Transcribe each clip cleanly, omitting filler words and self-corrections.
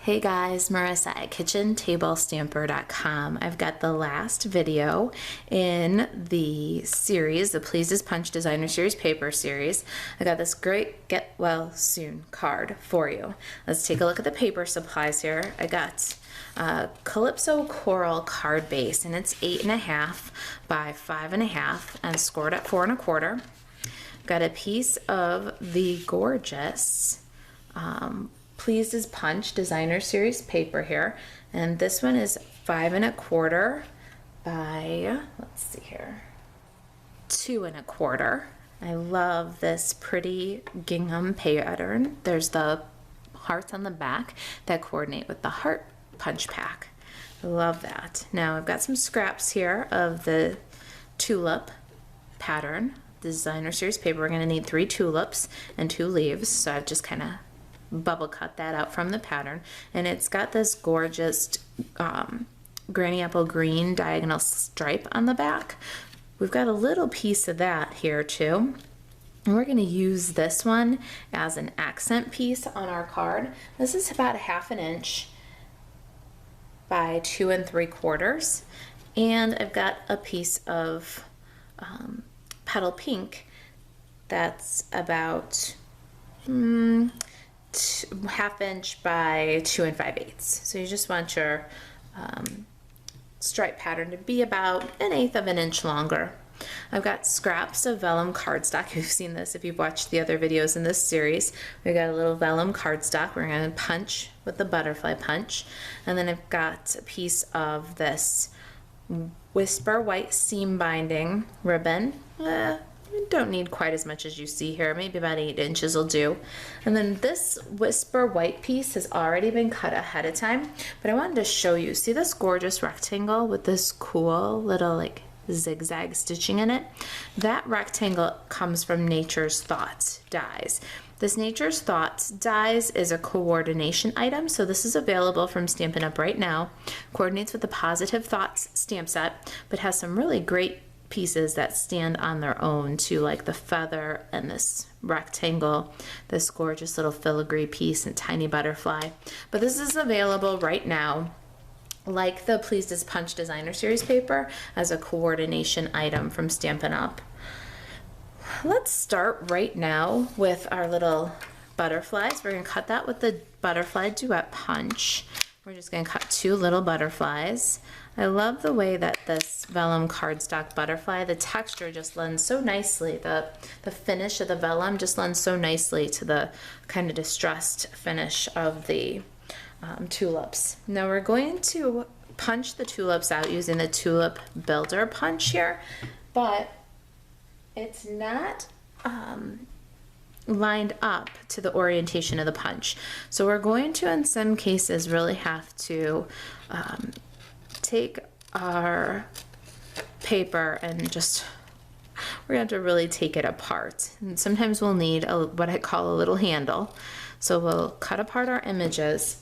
Hey guys, Marisa at kitchentablestamper.com. I've got the last video in the series, the Please As Punch Designer Series Paper Series. I got this great Get Well Soon card for you. Let's take a look at the paper supplies here. I got Calypso Coral card base, and it's 8.5 by 5.5 and scored at 4 1/4. Got a piece of the gorgeous Pleased as Punch Designer Series paper here, and this one is 5 1/4 by, let's see here, 2 1/4. I love this pretty gingham pattern. There's the hearts on the back that coordinate with the heart punch pack. I love that. Now I've got some scraps here of the tulip pattern Designer Series paper. We're going to need 3 tulips and 2 leaves, so I've just kind of bubble cut that out from the pattern, and it's got this gorgeous granny apple green diagonal stripe on the back. We've got a little piece of that here too, and we're going to use this one as an accent piece on our card. This is about 1/2 inch by 2 3/4, and I've got a piece of petal pink that's about 1/2 inch by 2 5/8. So you just want your stripe pattern to be about 1/8 of an inch longer. I've got scraps of vellum cardstock. You've seen this if you've watched the other videos in this series. We've got a little vellum cardstock. We're going to punch with the butterfly punch. And then I've got a piece of this Whisper white seam binding ribbon. You don't need quite as much as you see here, maybe about 8 inches will do. And then this Whisper white piece has already been cut ahead of time, but I wanted to show you. See this gorgeous rectangle with this cool little like zigzag stitching in it? That rectangle comes from Nature's Thoughts dies. This Nature's Thoughts dies is a coordination item, so this is available from Stampin' Up! Right now. Coordinates with the Positive Thoughts stamp set, but has some really great pieces that stand on their own too, like the feather and this rectangle, this gorgeous little filigree piece and tiny butterfly. But this is available right now, like the Pleased as Punch Designer Series paper, as a coordination item from Stampin' Up! Let's start right now with our little butterflies. We're going to cut that with the butterfly duet punch. We're just going to cut 2 little butterflies. I love the way that this vellum cardstock butterfly, the texture just lends so nicely. The finish of the vellum just lends so nicely to the kind of distressed finish of the tulips. Now we're going to punch the tulips out using the tulip builder punch here, but it's not lined up to the orientation of the punch. So we're going to, in some cases, really have to take our paper and just, we're going to have to really take it apart. And sometimes we'll need what I call a little handle. So we'll cut apart our images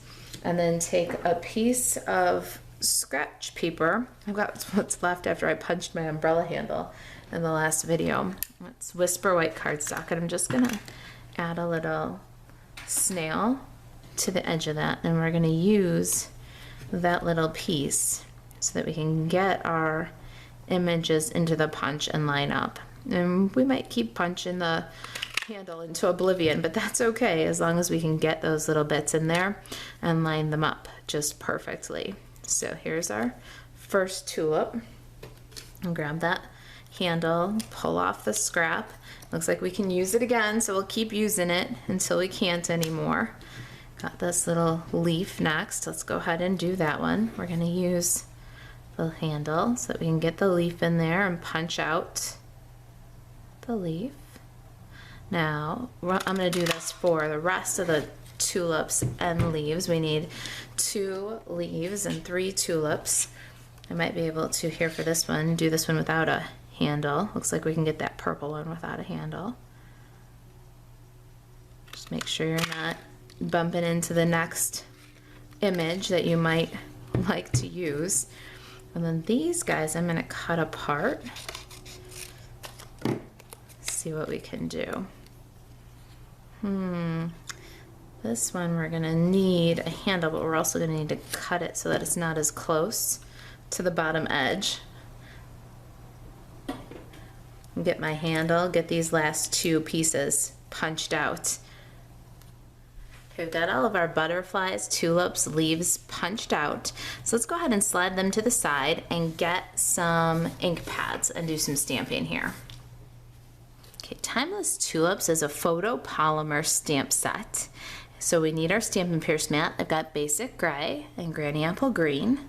and then take a piece of scratch paper. I've got what's left after I punched my umbrella handle in the last video. It's Whisper white cardstock, and I'm just gonna add a little snail to the edge of that, and we're gonna use that little piece so that we can get our images into the punch and line up. And we might keep punching the handle into oblivion, but that's okay as long as we can get those little bits in there and line them up just perfectly. So here's our first tulip. And grab that handle, pull off the scrap. Looks like we can use it again, so we'll keep using it until we can't anymore. Got this little leaf next. Let's go ahead and do that one. We're going to use the handle so that we can get the leaf in there and punch out the leaf. Now I'm going to do this for the rest of the tulips and leaves. We need 2 leaves and 3 tulips. I might be able to, here for this one, do this one without a handle. Looks like we can get that purple one without a handle. Just make sure you're not bumping into the next image that you might like to use. And then these guys I'm going to cut apart. See what we can do. This one we're gonna need a handle, but we're also gonna need to cut it so that it's not as close to the bottom edge. Get my handle, get these last two pieces punched out. Okay, we've got all of our butterflies, tulips, leaves punched out. So let's go ahead and slide them to the side and get some ink pads and do some stamping here. Okay, Timeless Tulips is a photopolymer stamp set. So we need our Stampin' Pierce mat. I've got Basic Gray and Granny Apple Green.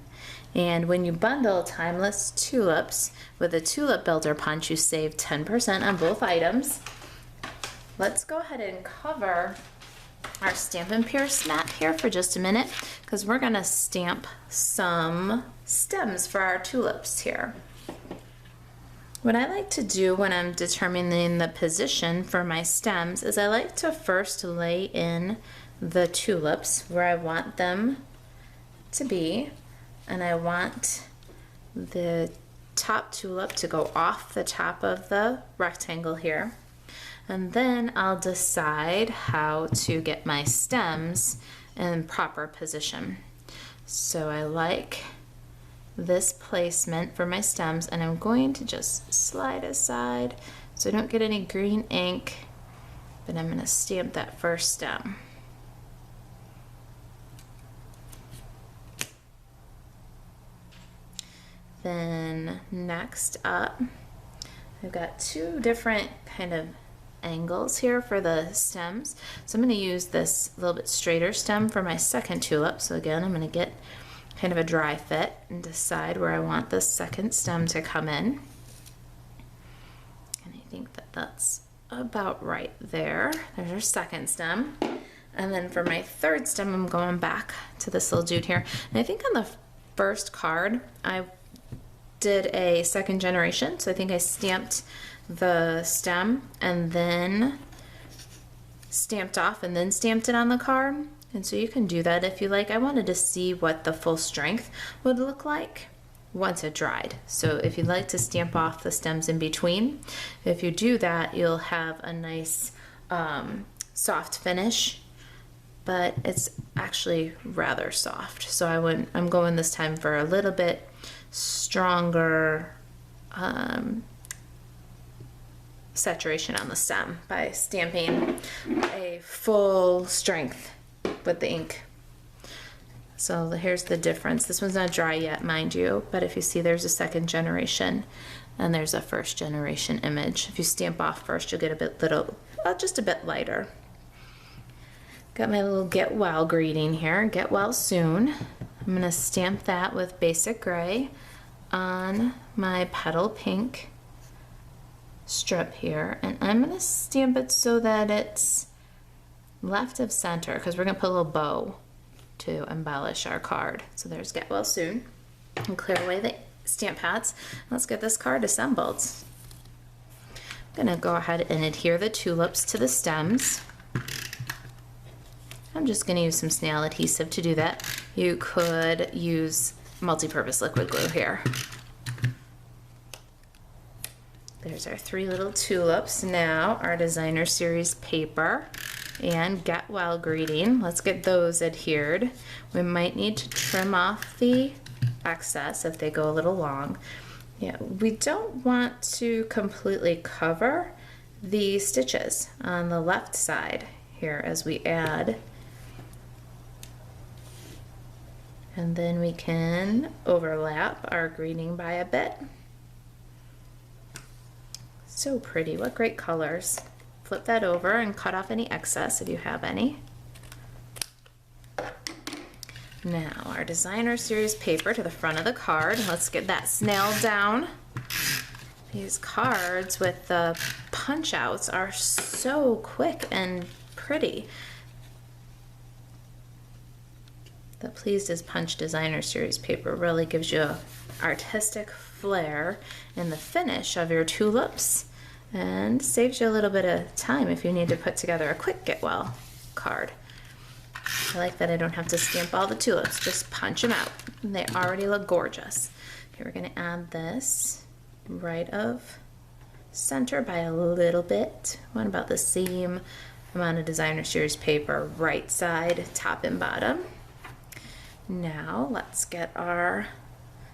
And when you bundle Timeless Tulips with a Tulip Builder Punch, you save 10% on both items. Let's go ahead and cover our Stampin' Pierce mat here for just a minute, because we're gonna stamp some stems for our tulips here. What I like to do when I'm determining the position for my stems is I like to first lay in the tulips where I want them to be, and I want the top tulip to go off the top of the rectangle here. And then I'll decide how to get my stems in proper position. So I like this placement for my stems, and I'm going to just slide aside so I don't get any green ink, but I'm going to stamp that first stem. Then next up, I've got two different kind of angles here for the stems. So I'm going to use this little bit straighter stem for my second tulip. So again, I'm going to get kind of a dry fit and decide where I want this second stem to come in. And I think that that's about right there. There's our second stem. And then for my third stem, I'm going back to this little dude here. And I think on the first card, I did a second generation. So I think I stamped the stem and then stamped off and then stamped it on the card. And so you can do that if you like. I wanted to see what the full strength would look like once it dried. So if you'd like to stamp off the stems in between, if you do that, you'll have a nice soft finish, but it's actually rather soft. So I'm going this time for a little bit stronger saturation on the stem by stamping a full strength with the ink. So here's the difference. This one's not dry yet, mind you, but if you see, there's a second generation and there's a first generation image. If you stamp off first, you'll get a bit just a bit lighter. Got my little get well greeting here, get well soon. I'm gonna stamp that with Basic Gray on my petal pink strip here, and I'm gonna stamp it so that it's left of center, because we're gonna put a little bow to embellish our card. So there's get well soon. And clear away the stamp pads. Let's get this card assembled. I'm gonna go ahead and adhere the tulips to the stems. I'm just gonna use some snail adhesive to do that. You could use multi-purpose liquid glue here. There's our three little tulips. Now our designer series paper and get well greeting. Let's get those adhered. We might need to trim off the excess if they go a little long. Yeah, we don't want to completely cover the stitches on the left side here as we add. And then we can overlap our greeting by a bit. So pretty, what great colors. Flip that over and cut off any excess if you have any. Now our designer series paper to the front of the card. Let's get that snail down. These cards with the punch outs are so quick and pretty. The Pleased as Punch designer series paper really gives you an artistic flair in the finish of your tulips and saves you a little bit of time if you need to put together a quick get well card. I like that I don't have to stamp all the tulips, just punch them out. And they already look gorgeous. Okay, we're gonna add this right of center by a little bit. Want about the same I'm on a designer series paper, right side, top and bottom. Now let's get our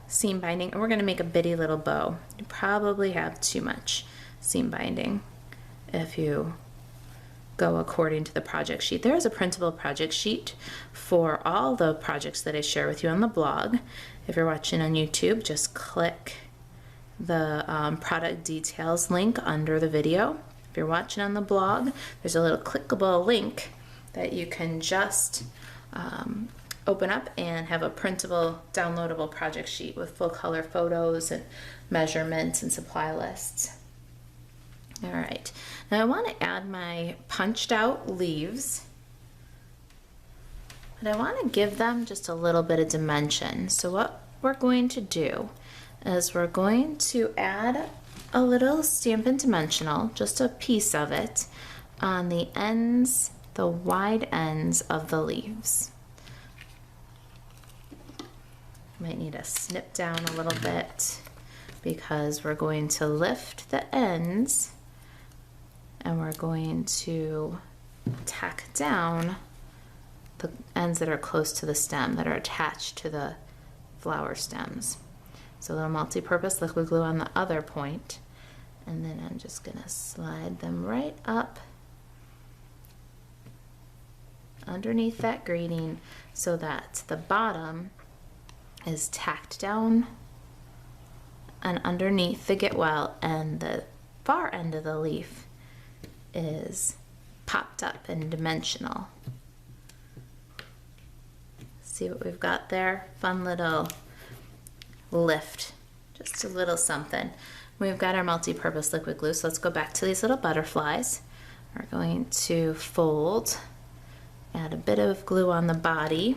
seam binding, and we're going to make a bitty little bow. You probably have too much seam binding if you go according to the project sheet. There is a printable project sheet for all the projects that I share with you on the blog. If you're watching on YouTube, just click the product details link under the video. If you're watching on the blog, there's a little clickable link that you can just open up and have a printable, downloadable project sheet with full color photos and measurements and supply lists. All right, now I want to add my punched out leaves, but I want to give them just a little bit of dimension. So what we're going to do is we're going to add a little Stampin' Dimensional, just a piece of it, on the ends, the wide ends of the leaves. Might need to snip down a little bit because we're going to lift the ends and we're going to tack down the ends that are close to the stem, that are attached to the flower stems. So a little multi-purpose liquid glue on the other point, and then I'm just gonna slide them right up underneath that grating so that the bottom is tacked down and underneath the get well, and the far end of the leaf is popped up and dimensional. See what we've got there? Fun little lift, just a little something. We've got our multi-purpose liquid glue, so let's go back to these little butterflies. We're going to fold, add a bit of glue on the body,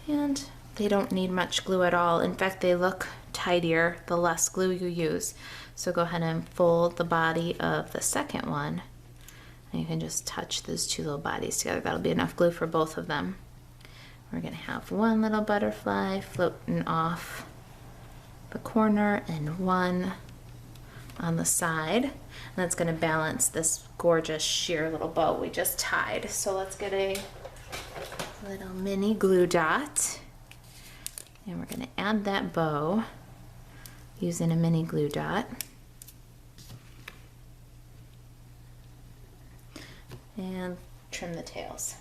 and they don't need much glue at all. In fact, they look tidier the less glue you use. So go ahead and fold the body of the second one, and you can just touch those two little bodies together. That'll be enough glue for both of them. We're gonna have one little butterfly floating off the corner and one on the side. And that's gonna balance this gorgeous sheer little bow we just tied. So let's get a little mini glue dot. And we're going to add that bow using a mini glue dot. And trim the tails.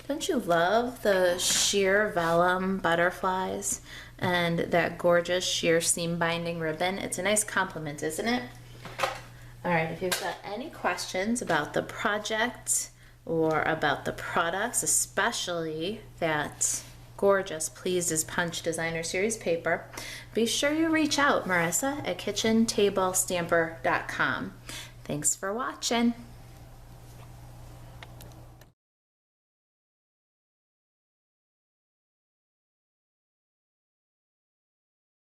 Don't you love the sheer vellum butterflies and that gorgeous sheer seam binding ribbon? It's a nice compliment, isn't it? All right, if you've got any questions about the project or about the products, especially that gorgeous Pleased as Punch designer series paper, be sure you reach out, Marisa at kitchentablestamper.com. Thanks for watching.